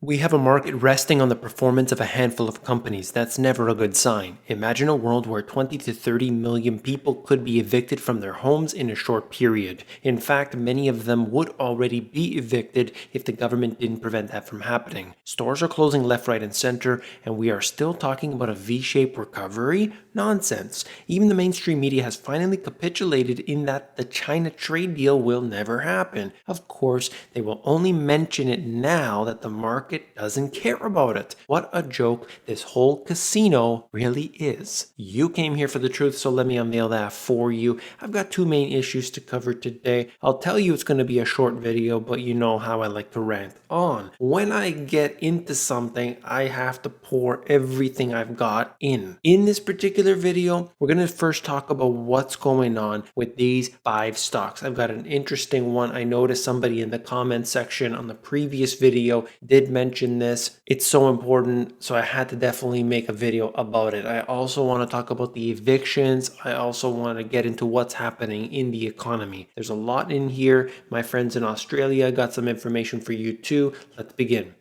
We have a market resting on the performance of a handful of companies. That's never a good sign. Imagine a world where 20 to 30 million people could be evicted from their homes in a short period. In fact, many of them would already be evicted if the government didn't prevent that from happening. Stores are closing left, right, and center, and we are still talking about a V-shaped recovery? Nonsense. Even the mainstream media has finally capitulated in that the China trade deal will never happen. Of course, they will only mention it now that the market doesn't care about it. What a joke this whole casino really is. You came here for the truth, so let me unveil that for you. I've got two main issues to cover today. I'll tell you it's going to be a short video, but you know how I like to rant on. When I get into something, I have to pour everything I've got in. In this particular video, we're going to first talk about what's going on with these 5 stocks. I've got an interesting one. I noticed somebody in the comments section on the previous video did mention this. It's so important, so I had to definitely make a video about it. I also want to talk about the evictions. I also want to get into what's happening in the economy. There's a lot in here. My friends in Australia got some information for you too. Let's begin.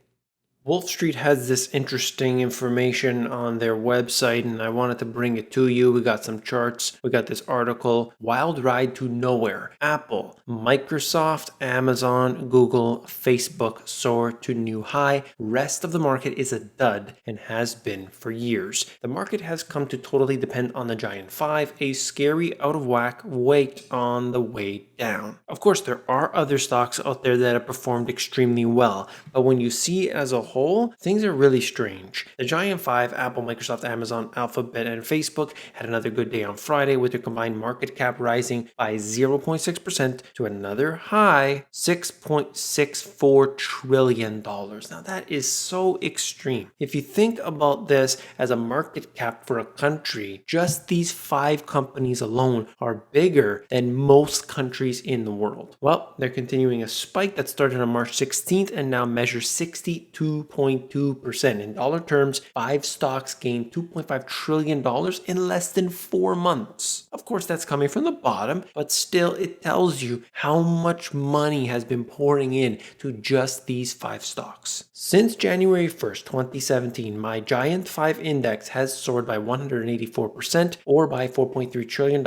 Wolf Street has this interesting information on their website, and I wanted to bring it to you. We got some charts. We got this article, Wild Ride to Nowhere. Apple, Microsoft, Amazon, Google, Facebook soar to new high. Rest of the market is a dud and has been for years. The market has come to totally depend on the Giant 5, a scary out of whack weight on the way down. Of course, there are other stocks out there that have performed extremely well, but when you see it as a whole, things are really strange. The Giant 5, Apple, Microsoft, Amazon, Alphabet, and Facebook had another good day on Friday with their combined market cap rising by 0.6% to another high $6.64 trillion. Now that is so extreme. If you think about this as a market cap for a country, just these 5 companies alone are bigger than most countries in the world. Well, they're continuing a spike that started on March 16th and now measures 62.2%. In dollar terms, 5 stocks gained $2.5 trillion in less than 4 months. Of course, that's coming from the bottom, but still it tells you how much money has been pouring in to just these 5 stocks. Since January 1st, 2017, my Giant 5 index has soared by 184% or by $4.3 trillion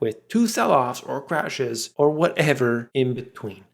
with 2 sell-offs or crashes or whatever in between.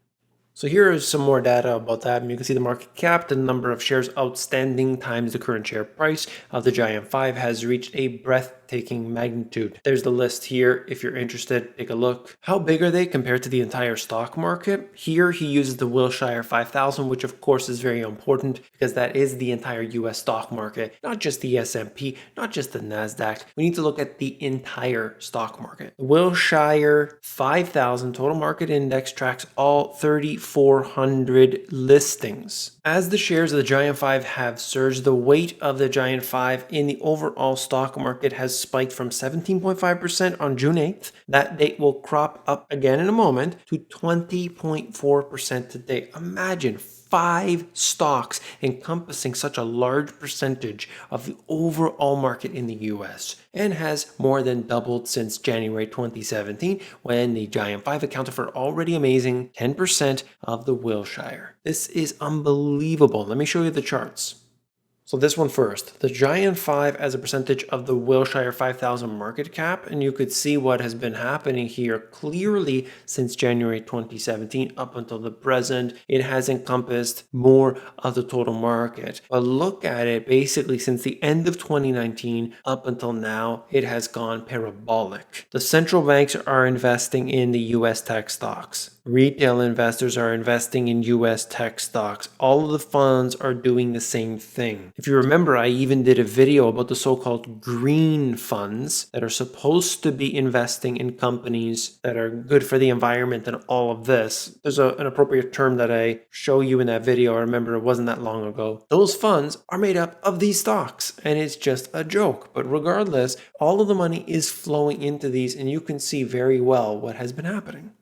So here is some more data about that. You can see the market cap, the number of shares outstanding times the current share price of the Giant 5 has reached a breathtaking magnitude. There's the list here. If you're interested, take a look. How big are they compared to the entire stock market? Here he uses the Wilshire 5000, which of course is very important because that is the entire US stock market, not just the S&P, not just the NASDAQ. We need to look at the entire stock market. The Wilshire 5000 total market index tracks all 3,400 listings. As the shares of the Giant 5 have surged, the weight of the Giant 5 in the overall stock market has spiked from 17.5% on June 8th. That date will crop up again in a moment to 20.4% today. Imagine 5 stocks encompassing such a large percentage of the overall market in the US and has more than doubled since January 2017 when the Giant 5 accounted for already amazing 10% of the Wilshire. This is unbelievable. Let me show you the charts. So this one first, the Giant 5 as a percentage of the Wilshire 5000 market cap, and you could see what has been happening here clearly since January 2017 up until the present. It has encompassed more of the total market. But look at it, basically since the end of 2019 up until now, it has gone parabolic. The central banks are investing in the US tech stocks. Retail investors are investing in US tech stocks. All of the funds are doing the same thing. If you remember, I even did a video about the so-called green funds that are supposed to be investing in companies that are good for the environment and all of this. There's an appropriate term that I show you in that video. I remember it wasn't that long ago. Those funds are made up of these stocks, and it's just a joke. But regardless, all of the money is flowing into these, and you can see very well what has been happening.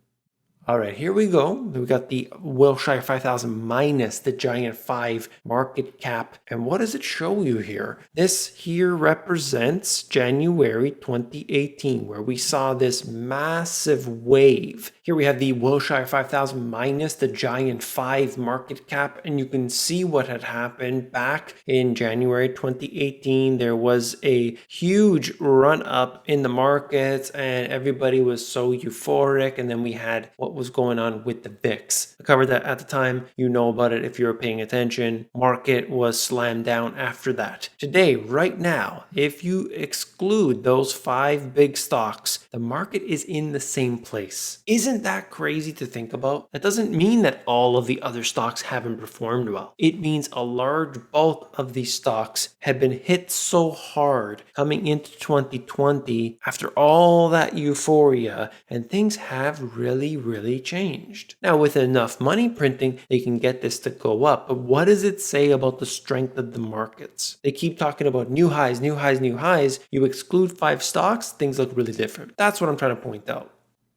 All right, here we go. We got the Wilshire 5000 minus the Giant 5 market cap. And what does it show you here? This here represents January 2018, where we saw this massive wave. Here we have the Wilshire 5000 minus the Giant 5 market cap, and you can see what had happened back in January 2018. There was a huge run up in the markets, and everybody was so euphoric. And then we had what was going on with the VIX. I covered that at the time. You know about it if you were paying attention. Market was slammed down after that. Today, right now, if you exclude those 5 big stocks, the market is in the same place. Isn't that crazy to think about? That doesn't mean that all of the other stocks haven't performed well. It means a large bulk of these stocks have been hit so hard coming into 2020 after all that euphoria, and things have really changed. Now, with enough money printing, they can get this to go up. But what does it say about the strength of the markets? They keep talking about new highs, new highs, new highs. You exclude 5 stocks, things look really different. That's what I'm trying to point out.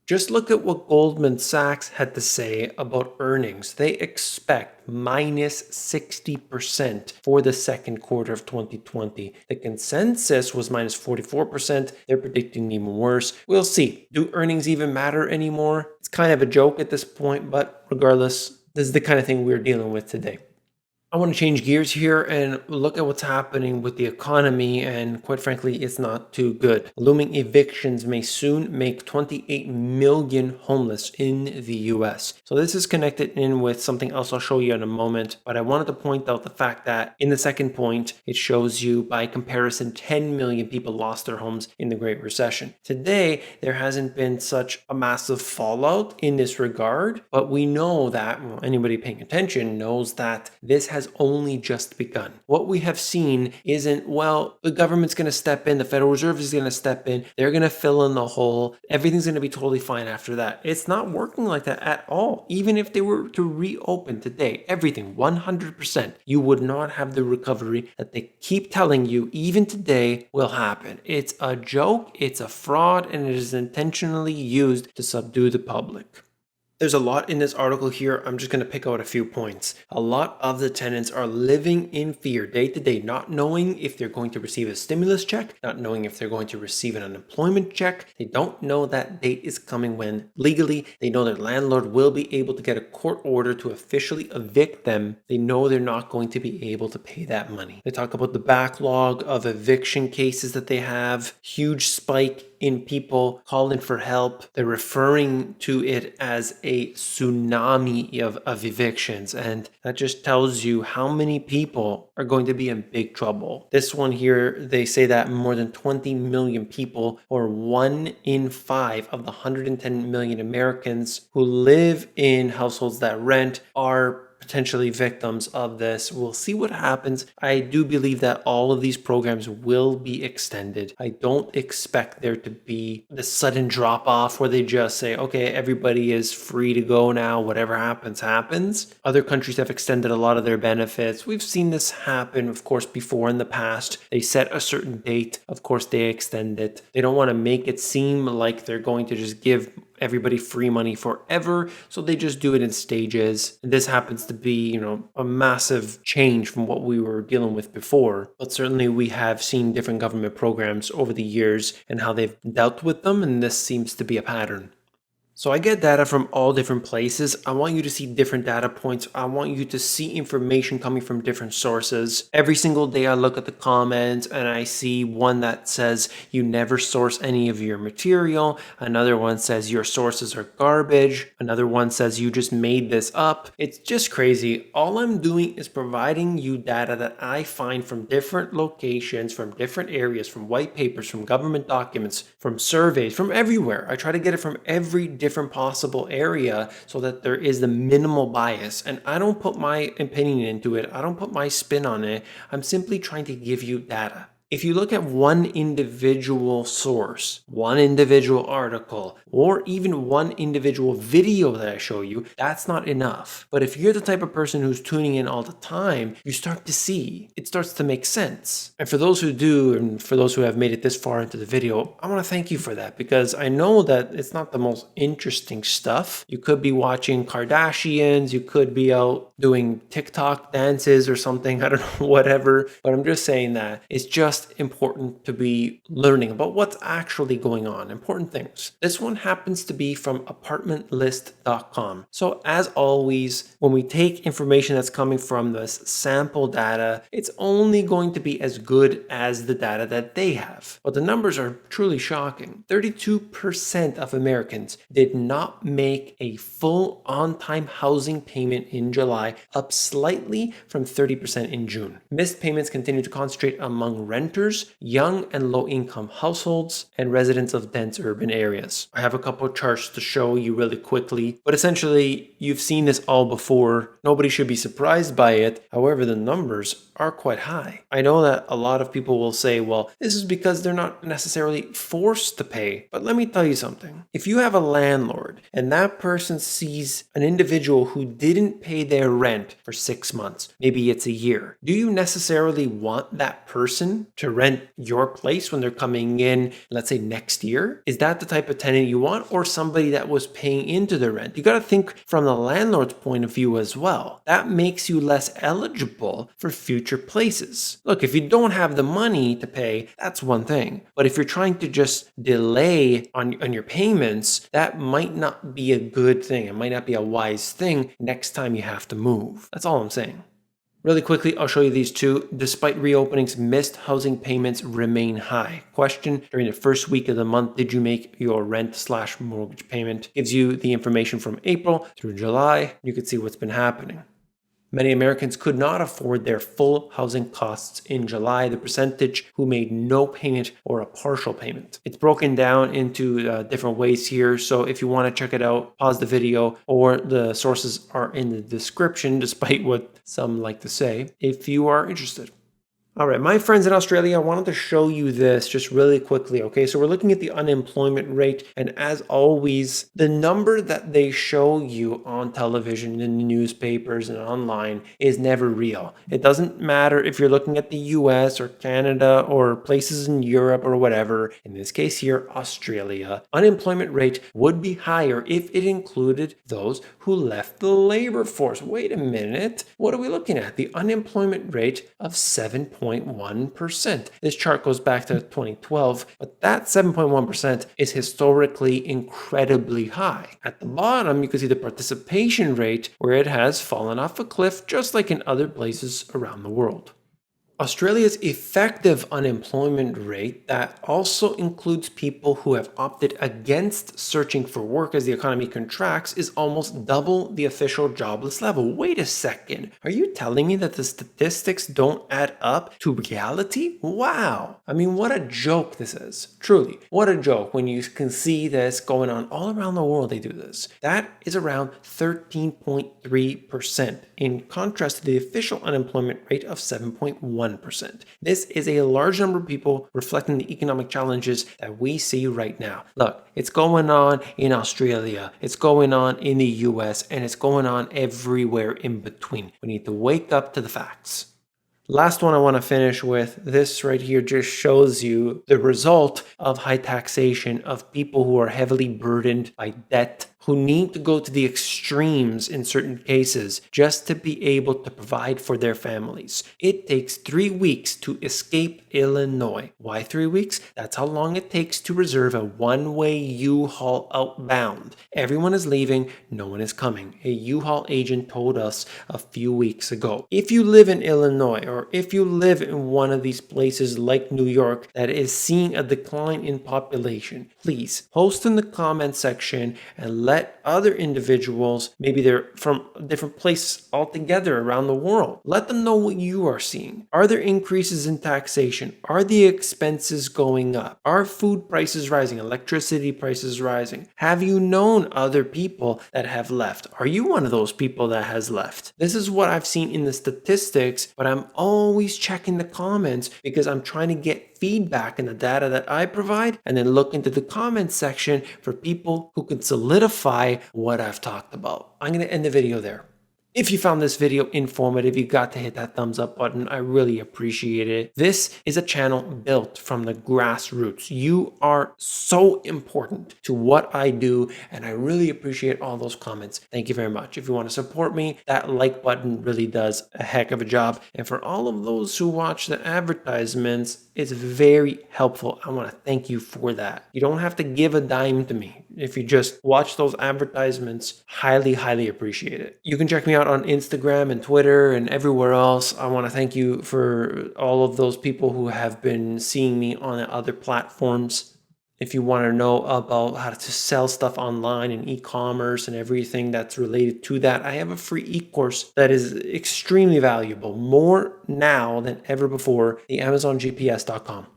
Just look at what Goldman Sachs had to say about earnings. They expect minus 60% for the second quarter of 2020. The consensus was minus 44%. They're predicting even worse. We'll see. Do earnings even matter anymore? It's kind of a joke at this point, but regardless, this is the kind of thing we're dealing with today. I want to change gears here and look at what's happening with the economy, and quite frankly, it's not too good. Looming evictions may soon make 28 million homeless in the US. So this is connected in with something else I'll show you in a moment, but I wanted to point out the fact that in the second point, it shows you by comparison 10 million people lost their homes in the Great Recession. Today, there hasn't been such a massive fallout in this regard, but we know that, well, anybody paying attention knows that this has only just begun. What we have seen isn't, well, the government's going to step in, the Federal Reserve is going to step in, they're going to fill in the hole, everything's going to be totally fine after that. It's not working like that at all. Even if they were to reopen today, everything 100%, you would not have the recovery that they keep telling you even today will happen. It's a joke, it's a fraud, and it is intentionally used to subdue the public. There's a lot in this article here. I'm just going to pick out a few points. A lot of the tenants are living in fear day to day, not knowing if they're going to receive a stimulus check, not knowing if they're going to receive an unemployment check. They don't know that date is coming when legally they know their landlord will be able to get a court order to officially evict them. They know they're not going to be able to pay that money. They talk about the backlog of eviction cases that they have, huge spike in people calling for help. They're referring to it as a tsunami of evictions, and that just tells you how many people are going to be in big trouble. This one here, they say that more than 20 million people, or 1 in 5 of the 110 million Americans who live in households that rent, are potentially victims of this. We'll see what happens. I do believe that all of these programs will be extended. I don't expect there to be the sudden drop off where they just say, okay, everybody is free to go now, whatever happens, happens. Other countries have extended a lot of their benefits. We've seen this happen, of course, before in the past. They set a certain date. Of course, they extend it. They don't want to make it seem like they're going to just give everybody free money forever, so they just do it in stages. And this happens to be, a massive change from what we were dealing with before. But certainly we have seen different government programs over the years and how they've dealt with them, and this seems to be a pattern. So I get data from all different places. I want you to see different data points. I want you to see information coming from different sources. Every single day I look at the comments and I see one that says you never source any of your material. Another one says your sources are garbage. Another one says you just made this up. It's just crazy. All I'm doing is providing you data that I find from different locations, from different areas, from white papers, from government documents, from surveys, from everywhere. I try to get it from every different possible area so that there is the minimal bias, and I don't put my opinion into it. I don't put my spin on it. I'm simply trying to give you data. If you look at one individual source, one individual article, or even one individual video that I show you, that's not enough. But if you're the type of person who's tuning in all the time, you start to see, it starts to make sense. And for those who do, and for those who have made it this far into the video, I want to thank you for that, because I know that it's not the most interesting stuff. You could be watching Kardashians, you could be out doing TikTok dances or something, I don't know, whatever. But I'm just saying that it's just important to be learning about what's actually going on, important things. This one happens to be from apartmentlist.com. So as always, when we take information that's coming from this sample data, it's only going to be as good as the data that they have. But the numbers are truly shocking. 32% of Americans did not make a full on-time housing payment in July, up slightly from 30% in June. Missed payments continue to concentrate among renters, young and low-income households, and residents of dense urban areas. I have a couple of charts to show you really quickly, but essentially, you've seen this all before. Nobody should be surprised by it. However, the numbers are quite high. I know that a lot of people will say, well, this is because they're not necessarily forced to pay. But let me tell you something. If you have a landlord and that person sees an individual who didn't pay their rent for 6 months, maybe it's a year, do you necessarily want that person to rent your place when they're coming in, let's say next year? Is that the type of tenant you want, or somebody that was paying into the rent? You got to think from the landlord's point of view as well. That makes you less eligible for future places. Look, if you don't have the money to pay, that's one thing. But if you're trying to just delay on your payments, that might not be a good thing. It might not be a wise thing next time you have to move. That's all I'm saying. Really quickly, I'll show you these two. Despite reopenings, missed housing payments remain high. Question: during the first week of the month, did you make your rent/mortgage payment? Gives you the information from April through July. You can see what's been happening. Many Americans could not afford their full housing costs in July. The percentage who made no payment or a partial payment. It's broken down into different ways here. So if you want to check it out, pause the video, or the sources are in the description, despite what some like to say, if you are interested. All right, my friends in Australia, I wanted to show you this just really quickly, okay? So we're looking at the unemployment rate, and as always, the number that they show you on television, in the newspapers, and online is never real. It doesn't matter if you're looking at the US or Canada or places in Europe or whatever. In this case here, Australia, unemployment rate would be higher if it included those who left the labor force. Wait a minute, what are we looking at? The unemployment rate of 7.1%. This chart goes back to 2012, but that 7.1% is historically incredibly high. At the bottom, you can see the participation rate, where it has fallen off a cliff, just like in other places around the world. Australia's effective unemployment rate, that also includes people who have opted against searching for work as the economy contracts, is almost double the official jobless level. Wait a second. Are you telling me that the statistics don't add up to reality? Wow. I mean, what a joke this is. Truly, what a joke when you can see this going on all around the world. They do this. That is around 13.3%, in contrast to the official unemployment rate of 7.1%. This is a large number of people, reflecting the economic challenges that we see right now. Look, it's going on in Australia, it's going on in the US, and it's going on everywhere in between. We need to wake up to the facts. Last one I want to finish with, this right here just shows you the result of high taxation of people who are heavily burdened by debt, who need to go to the extremes in certain cases just to be able to provide for their families. It takes 3 weeks to escape Illinois. Why 3 weeks? That's how long it takes to reserve a one-way U-Haul outbound. Everyone is leaving, no one is coming. A U-Haul agent told us a few weeks ago. If you live in Illinois, or if you live in one of these places like New York that is seeing a decline in population, please post in the comment section and let let other individuals, maybe they're from a different place altogether around the world, let them know what you are seeing. Are there increases in taxation? Are the expenses going up? Are food prices rising? Electricity prices rising? Have you known other people that have left? Are you one of those people that has left? This is what I've seen in the statistics, but I'm always checking the comments because I'm trying to get feedback in the data that I provide and then look into the comments section for people who can solidify what I've talked about. I'm going to end the video there. If you found this video informative, you got to hit that thumbs up button. I really appreciate it. This is a channel built from the grassroots. You are so important to what I do, and I really appreciate all those comments. Thank you very much. If you want to support me, that like button really does a heck of a job. And for all of those who watch the advertisements, it's very helpful. I want to thank you for that. You don't have to give a dime to me. If you just watch those advertisements, highly appreciate it. You can check me out on Instagram and Twitter and everywhere else. I want to thank you for all of those people who have been seeing me on other platforms. If you want to know about how to sell stuff online and e-commerce and everything that's related to that, I have a free e-course that is extremely valuable, more now than ever before, the AmazonGPS.com.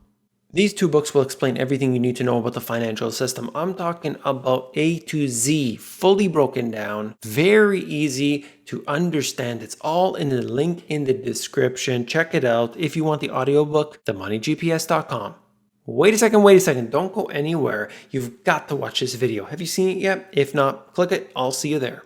These 2 books will explain everything you need to know about the financial system. I'm talking about A to Z, fully broken down, very easy to understand. It's all in the link in the description. Check it out. If you want the audiobook, themoneygps.com. Wait a second. Don't go anywhere. You've got to watch this video. Have you seen it yet? If not, click it. I'll see you there.